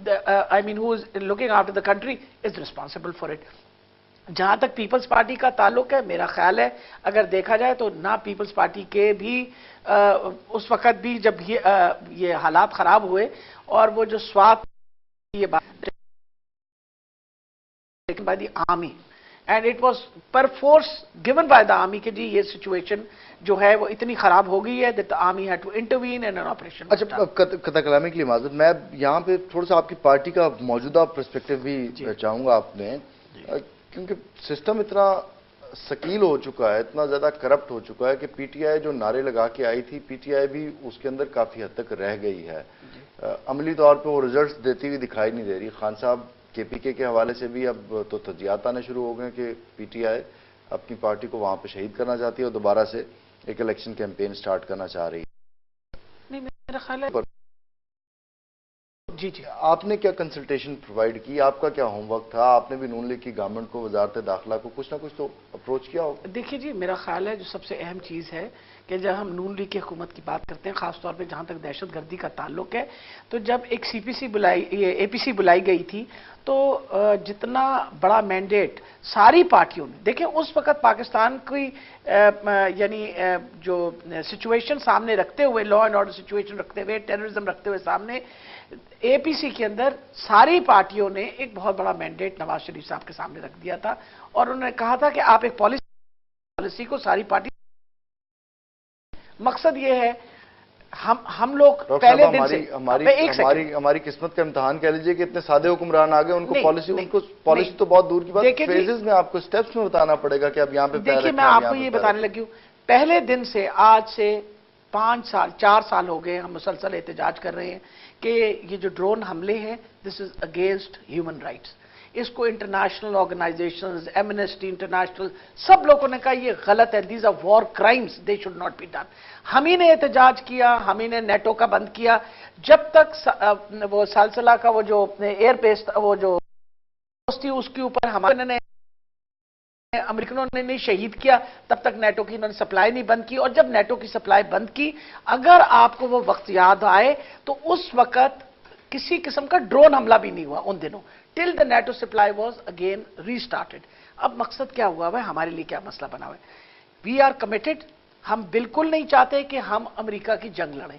I mean who is looking after the country is responsible for it. جہاں تک Peoples party کا تعلق ہے، میرا خیال ہے اگر دیکھا جائے تو نہ پیپلز پارٹی کے بھی اس وقت بھی جب یہ حالات خراب ہوئے اور وہ جو سوات یہ بات by the army and it was perforce given by the army کہ جی یہ سچویشن جو ہے وہ اتنی خراب ہو گئی ہے that the army had to intervene in an operation. اچھا قطع کلامی کے لیے معذرت، میں یہاں پہ تھوڑا سا آپ کی پارٹی کا موجودہ پرسپیکٹو بھی چاہوں گا آپ نے، کیونکہ سسٹم اتنا ثقیل ہو چکا ہے، اتنا زیادہ کرپٹ ہو چکا ہے کہ پی ٹی آئی جو نعرے لگا کے آئی تھی، پی ٹی آئی بھی اس کے اندر کافی حد تک رہ گئی ہے، عملی طور پہ وہ ریزلٹس دیتی ہوئی دکھائی نہیں دے رہی. خان صاحب کے پی کے حوالے سے بھی اب تو تجزیات آنے شروع ہو گئے کہ پی ٹی آئی اپنی پارٹی کو وہاں پہ شہید کرنا چاہتی ہے اور دوبارہ سے ایک الیکشن کیمپین سٹارٹ کرنا چاہ رہی ہے. نہیں میرا خیال ہے جی آپ نے کیا کنسلٹیشن پرووائڈ کی؟ آپ کا کیا ہوم ورک تھا؟ آپ نے بھی نون لیگ کی گورنمنٹ کو، وزارت داخلہ کو کچھ نہ کچھ تو اپروچ کیا ہوگا؟ دیکھیے جی، میرا خیال ہے جو سب سے اہم چیز ہے کہ جب ہم نون لیگ کی حکومت کی بات کرتے ہیں، خاص طور پہ جہاں تک دہشت گردی کا تعلق ہے، تو جب ایک اے پی سی بلائی گئی تھی تو جتنا بڑا مینڈیٹ ساری پارٹیوں نے، دیکھیں اس وقت پاکستان کی یعنی جو سچویشن سامنے رکھتے ہوئے، لا اینڈ آرڈر سچویشن رکھتے ہوئے، ٹیررزم رکھتے ہوئے سامنے، اے پی سی کے اندر ساری پارٹیوں نے ایک بہت بڑا مینڈیٹ نواز شریف صاحب کے سامنے رکھ دیا تھا اور انہوں نے کہا تھا کہ آپ ایک پالیسی کو ساری پارٹی، مقصد یہ ہے ہم لوگ پہلے دن سے ہماری قسمت کا امتحان کہہ لیجئے کہ اتنے سادے حکمران آ گئے، ان کو پالیسی تو بہت دور کی بات، فیزز میں آپ کو سٹیپس میں بتانا پڑے گا کہ اب یہاں پہ دیکھیے میں آپ کو یہ بتانے لگی ہوں، پہلے دن سے آج سے 4 سال ہو گئے ہم مسلسل احتجاج کر رہے ہیں کہ یہ جو ڈرون حملے ہیں this is against human rights. اس کو انٹرنیشنل آرگنائزیشنز، ایمنسٹی انٹرنیشنل، سب لوگوں نے کہا یہ غلط ہے، these are war crimes, they should not be done. ہم ہی نے احتجاج کیا، ہم ہی نے نیٹو کا بند کیا، جب تک وہ سالسلہ کا وہ جو ایئر بیس وہ جو تھی اس کے اوپر ہمارے نے امریکنوں نے نہیں شہید کیا، تب تک نیٹو کی انہوں نے سپلائی نہیں بند کی. اور جب نیٹو کی سپلائی بند کی، اگر آپ کو وہ وقت یاد آئے تو اس وقت کسی قسم کا ڈرون حملہ بھی نہیں ہوا ان دنوں، till the NATO supply was again restarted. اب مقصد کیا ہوا ہے، ہمارے لیے کیا مسئلہ بنا ہوا ہے؟ We are committed. ہم بالکل نہیں چاہتے کہ ہم امریکہ کی جنگ لڑیں.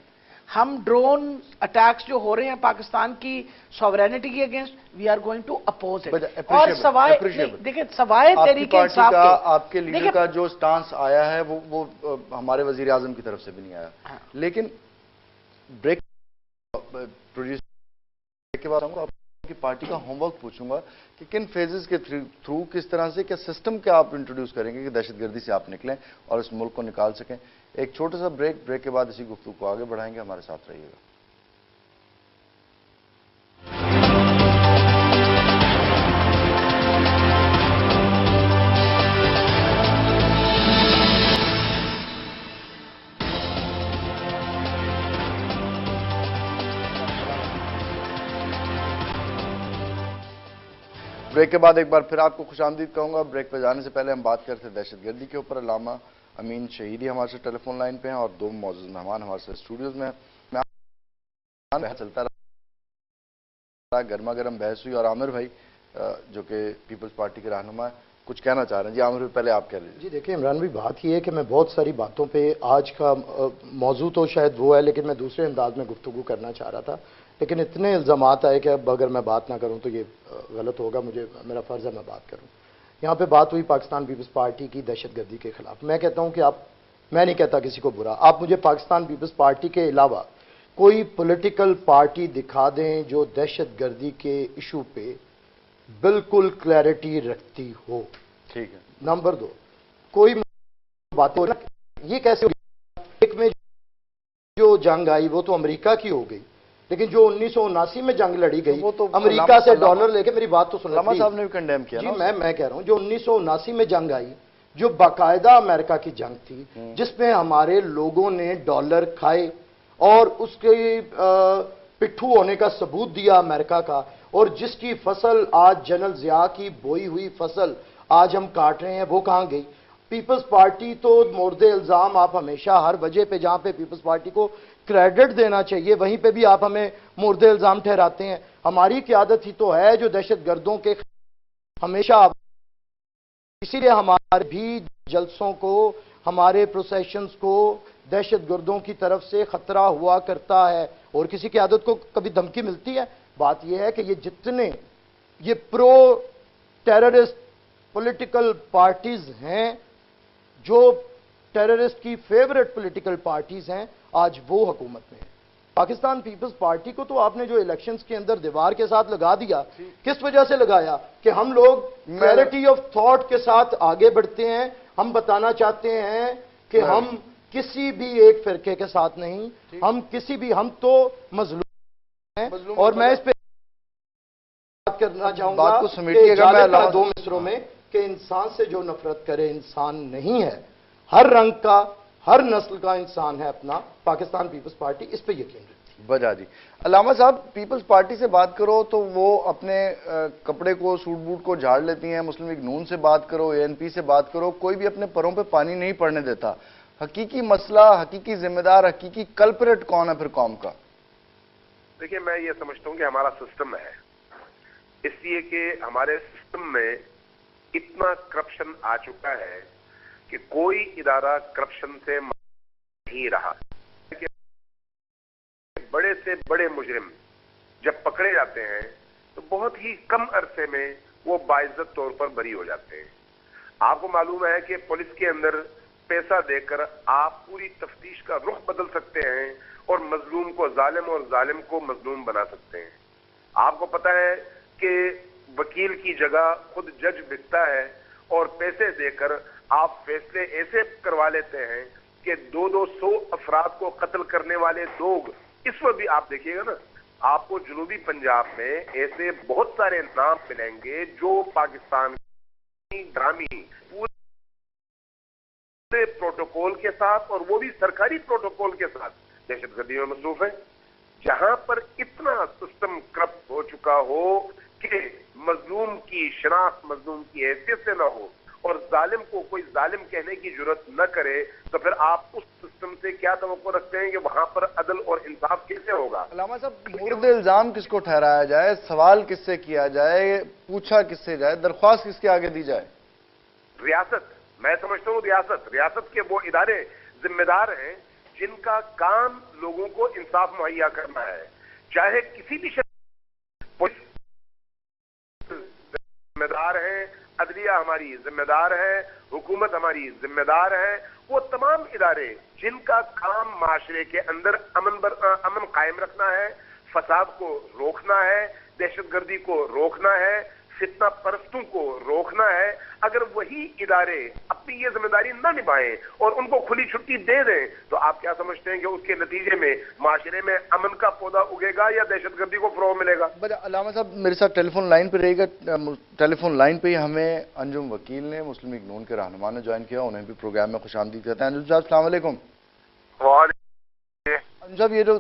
ہم ڈرون اٹیکس جو ہو رہے ہیں پاکستان کی سوورینٹی کے against, we are going to oppose it. اور سوائے دیکھیں سوائے تحریک انصاف کے آپ کے لیڈر کا جو سٹانس آیا ہے وہ ہمارے وزیر اعظم کی طرف سے بھی نہیں آیا. لیکن بریک کے بعد آپ کی پارٹی کا ہوم ورک پوچھوں گا کہ کن فیزز کے تھرو، کس طرح سے، کیا سسٹم کیا آپ انٹروڈیوس کریں گے کہ دہشت گردی سے آپ نکلیں اور اس ملک کو نکال سکیں. ایک چھوٹا سا بریک کے بعد اسی گفتگو کو آگے بڑھائیں گے. ہمارے ساتھ رہیے گا. بریک کے بعد ایک بار پھر آپ کو خوش آمدید کہوں گا. بریک پہ جانے سے پہلے ہم بات کرتے ہیں دہشت گردی کے اوپر. علامہ امین شہیدی ہمارے سے ٹیلی فون لائن پہ ہیں اور 2 معزز مہمان ہمارے سے اسٹوڈیوز میں چلتا رہا، گرما گرم بحث ہوئی اور عامر بھائی جو کہ پیپلز پارٹی کے رہنما ہیں کچھ کہنا چاہ رہے ہیں. جی عامر بھائی پہلے آپ کہہ لیجیے. جی دیکھیں عمران بھائی، بات یہ ہے کہ میں بہت ساری باتوں پہ آج کا موضوع تو شاید وہ ہے، لیکن میں دوسرے انداز میں گفتگو کرنا چاہ رہا تھا، لیکن اتنے الزامات آئے کہ اب اگر میں بات نہ کروں تو یہ غلط ہوگا. میرا فرض ہے میں بات کروں. یہاں پہ بات ہوئی پاکستان پیپلز پارٹی کی دہشت گردی کے خلاف. میں کہتا ہوں کہ میں نہیں کہتا کسی کو برا، آپ مجھے پاکستان پیپلز پارٹی کے علاوہ کوئی پولیٹیکل پارٹی دکھا دیں جو دہشت گردی کے ایشو پہ بالکل کلیئرٹی رکھتی ہو. ٹھیک ہے. نمبر 2، کوئی بات یہ کیسے ہوگی؟ ایک میں جو جنگ آئی وہ تو امریکہ کی ہو گئی، لیکن جو 1979 میں جنگ لڑی گئی وہ تو امریکہ سے ڈالر لے کے، میری بات تو سنیں. علامہ صاحب نے بھی کنڈیم کیا. جی میں کہہ رہا ہوں جو 1979 میں جنگ آئی، جو باقاعدہ امریکہ کی جنگ تھی، جس میں ہمارے لوگوں نے ڈالر کھائے اور اس کے پٹھو ہونے کا ثبوت دیا امریکہ کا، اور جس کی فصل آج جنرل ضیاء کی بوئی ہوئی فصل آج ہم کاٹ رہے ہیں، وہ کہاں گئی؟ پیپلز پارٹی تو مورد الزام آپ ہمیشہ ہر وجہ پہ جہاں پہ پیپلز پارٹی کو کریڈٹ دینا چاہیے وہیں پہ بھی آپ ہمیں مورد الزام ٹھہراتے ہیں. ہماری قیادت ہی تو ہے جو دہشت گردوں کے ہمیشہ اسی لیے ہمارے بھی جلسوں کو، ہمارے پروسیشنز کو دہشت گردوں کی طرف سے خطرہ ہوا کرتا ہے، اور کسی قیادت کو کبھی دھمکی ملتی ہے۔ بات یہ ہے کہ یہ جتنے یہ پرو ٹیررسٹ پولیٹیکل پارٹیز ہیں، جو ٹیررسٹ کی فیورٹ پولیٹیکل پارٹیز ہیں، آج وہ حکومت میں ہیں۔ پاکستان پیپلز پارٹی کو تو آپ نے جو الیکشنز کے اندر دیوار کے ساتھ لگا دیا، کس وجہ سے لگایا؟ کہ ہم لوگ کلیئرٹی آف تھاٹ کے ساتھ آگے بڑھتے ہیں۔ ہم بتانا چاہتے ہیں کہ ہم کسی بھی ایک فرقے کے ساتھ نہیں، ہم تو مظلوم ہیں، اور میں اس پہ بات کرنا چاہوں گا بات کو سمیٹیے گا میں علامہ دو مصروں میں کہ انسان سے جو نفرت کرے انسان نہیں ہے، ہر رنگ کا، ہر نسل کا انسان ہے اپنا۔ پاکستان پیپلز پارٹی اس پہ یقین رکھتی ہے۔ بجا جی، علامہ صاحب، پیپلز پارٹی سے بات کرو تو وہ اپنے کپڑے کو، سوٹ بوٹ کو جھاڑ لیتی ہیں۔ مسلم لیگ نون سے بات کرو، اے این پی سے بات کرو، کوئی بھی اپنے پروں پہ پانی نہیں پڑنے دیتا۔ حقیقی مسئلہ، حقیقی ذمہ دار، حقیقی کلپریٹ کون ہے پھر قوم کا؟ دیکھیں، میں یہ سمجھتا ہوں کہ ہمارا سسٹم ہے، اس لیے کہ ہمارے سسٹم میں اتنا کرپشن آ چکا ہے کہ کوئی ادارہ کرپشن سے نہیں رہا۔ بڑے سے بڑے مجرم جب پکڑے جاتے ہیں تو بہت ہی کم عرصے میں وہ باعزت طور پر بری ہو جاتے ہیں۔ آپ کو معلوم ہے کہ پولیس کے اندر پیسہ دے کر آپ پوری تفتیش کا رخ بدل سکتے ہیں اور مظلوم کو ظالم اور ظالم کو مظلوم بنا سکتے ہیں۔ آپ کو پتہ ہے کہ وکیل کی جگہ خود جج بکتا ہے اور پیسے دے کر آپ فیصلے ایسے کروا لیتے ہیں کہ 200 افراد کو قتل کرنے والے لوگ، اس وقت بھی آپ دیکھیے گا نا، آپ کو جنوبی پنجاب میں ایسے بہت سارے نام ملیں گے جو پاکستان کی ڈرامی پورے پروٹوکول کے ساتھ، اور وہ بھی سرکاری پروٹوکول کے ساتھ، دہشت گردی میں مصروف ہیں۔ جہاں پر اتنا سسٹم کرپٹ ہو چکا ہو کہ مظلوم کی شناخت مظلوم کی حیثیت سے نہ ہو اور ظالم کو کوئی ظالم کہنے کی جرات نہ کرے، تو پھر آپ اس سسٹم سے کیا توقع رکھتے ہیں کہ وہاں پر عدل اور انصاف کیسے ہوگا؟ علامہ صاحب، مورد الزام کس کو ٹھہرایا جائے، سوال کس سے کیا جائے، پوچھا کس سے جائے، درخواست کس کے آگے دی جائے؟ ریاست، میں سمجھتا ہوں ریاست کے وہ ادارے ذمہ دار ہیں جن کا کام لوگوں کو انصاف مہیا کرنا ہے، چاہے کسی بھی پولیس ذمہ دار ہیں، عدلیہ ہماری ذمہ دار ہے، حکومت ہماری ذمہ دار ہے، وہ تمام ادارے جن کا کام معاشرے کے اندر امن قائم رکھنا ہے، فساد کو روکنا ہے، دہشت گردی کو روکنا ہے، فتنہ پرستوں کو روکنا ہے، اگر وہی ادارے اپنی یہ ذمہ داری نہ نبھائیں اور ان کو کھلی چھٹی دے دیں تو آپ کیا سمجھتے ہیں کہ اس کے نتیجے میں معاشرے میں امن کا پودا اگے گا یا دہشت گردی کو فروغ ملے گا؟ علامہ صاحب، میرے ساتھ ٹیلی فون لائن پہ رہے گا، ٹیلی فون لائن پہ ہی ہمیں انجم وکیل نے، مسلم لیگ نون کے رہنما نے جوائن کیا، انہیں بھی پروگرام میں خوش آمدید کہتے ہیں۔ انجم صاحب، السلام علیکم۔ انجم صاحب، یہ جو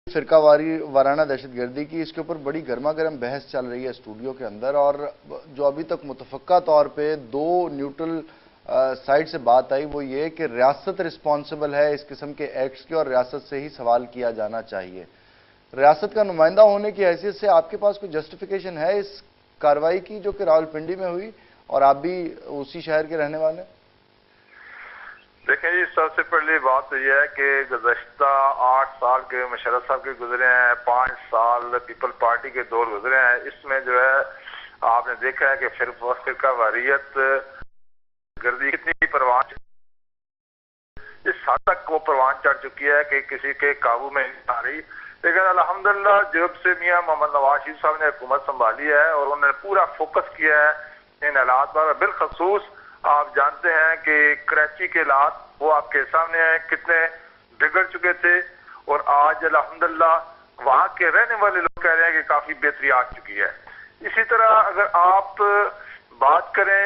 فرقہ وارانہ دہشت گردی کی، اس کے اوپر بڑی گرما گرم بحث چل رہی ہے اسٹوڈیو کے اندر، اور جو ابھی تک متفقہ طور پہ دو نیوٹرل سائڈ سے بات آئی وہ یہ کہ ریاست رسپانسبل ہے اس قسم کے ایکٹس کے اور ریاست سے ہی سوال کیا جانا چاہیے۔ ریاست کا نمائندہ ہونے کی حیثیت سے آپ کے پاس کوئی جسٹیفیکیشن ہے اس کارروائی کی جو کہ راولپنڈی میں ہوئی، اور آپ بھی اسی شہر کے رہنے والے ہیں؟ دیکھیں جی، سب سے پہلی بات تو یہ ہے کہ گزشتہ 8 سال کے مشرف صاحب کے گزرے ہیں، 5 سال پیپل پارٹی کے دور گزرے ہیں، اس میں جو ہے آپ نے دیکھا ہے کہ فرقہ واریت گردی کتنی پروان، اس حد تک وہ پروان چڑھ چکی ہے کہ کسی کے قابو میں نہیں آ رہی۔ لیکن الحمدللہ جب سے میاں محمد نواز شریف صاحب نے حکومت سنبھالی ہے اور انہوں نے پورا فوکس کیا ہے ان حالات پر، بالخصوص آپ جانتے ہیں کہ کراچی کے حالات وہ آپ کے سامنے ہیں کتنے بگڑ چکے تھے، اور آج الحمدللہ وہاں کے رہنے والے لوگ کہہ رہے ہیں کہ کافی بہتری آ چکی ہے۔ اسی طرح اگر آپ بات کریں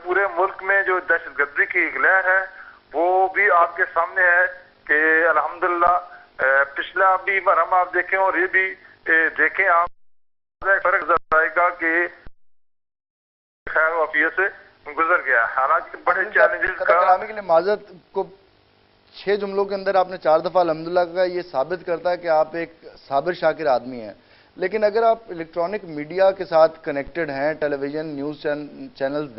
پورے ملک میں جو دہشت گردی کی لہر ہے وہ بھی آپ کے سامنے ہے کہ الحمدللہ پچھلا بھی مرحلہ آپ دیکھیں اور یہ بھی دیکھیں آپ، فرق ذرائع کا کہ خیر وافیت سے گزر گیا، حالانکہ بڑے چیلنجز کا کلامی کے لیے معذرت کو 6 جملوں کے اندر آپ نے 4 دفعہ الحمدللہ کا، یہ ثابت کرتا ہے کہ آپ ایک صابر شاکر آدمی ہیں۔ لیکن اگر آپ الیکٹرانک میڈیا کے ساتھ کنیکٹڈ ہیں، ٹیلی ویژن نیوز چینلز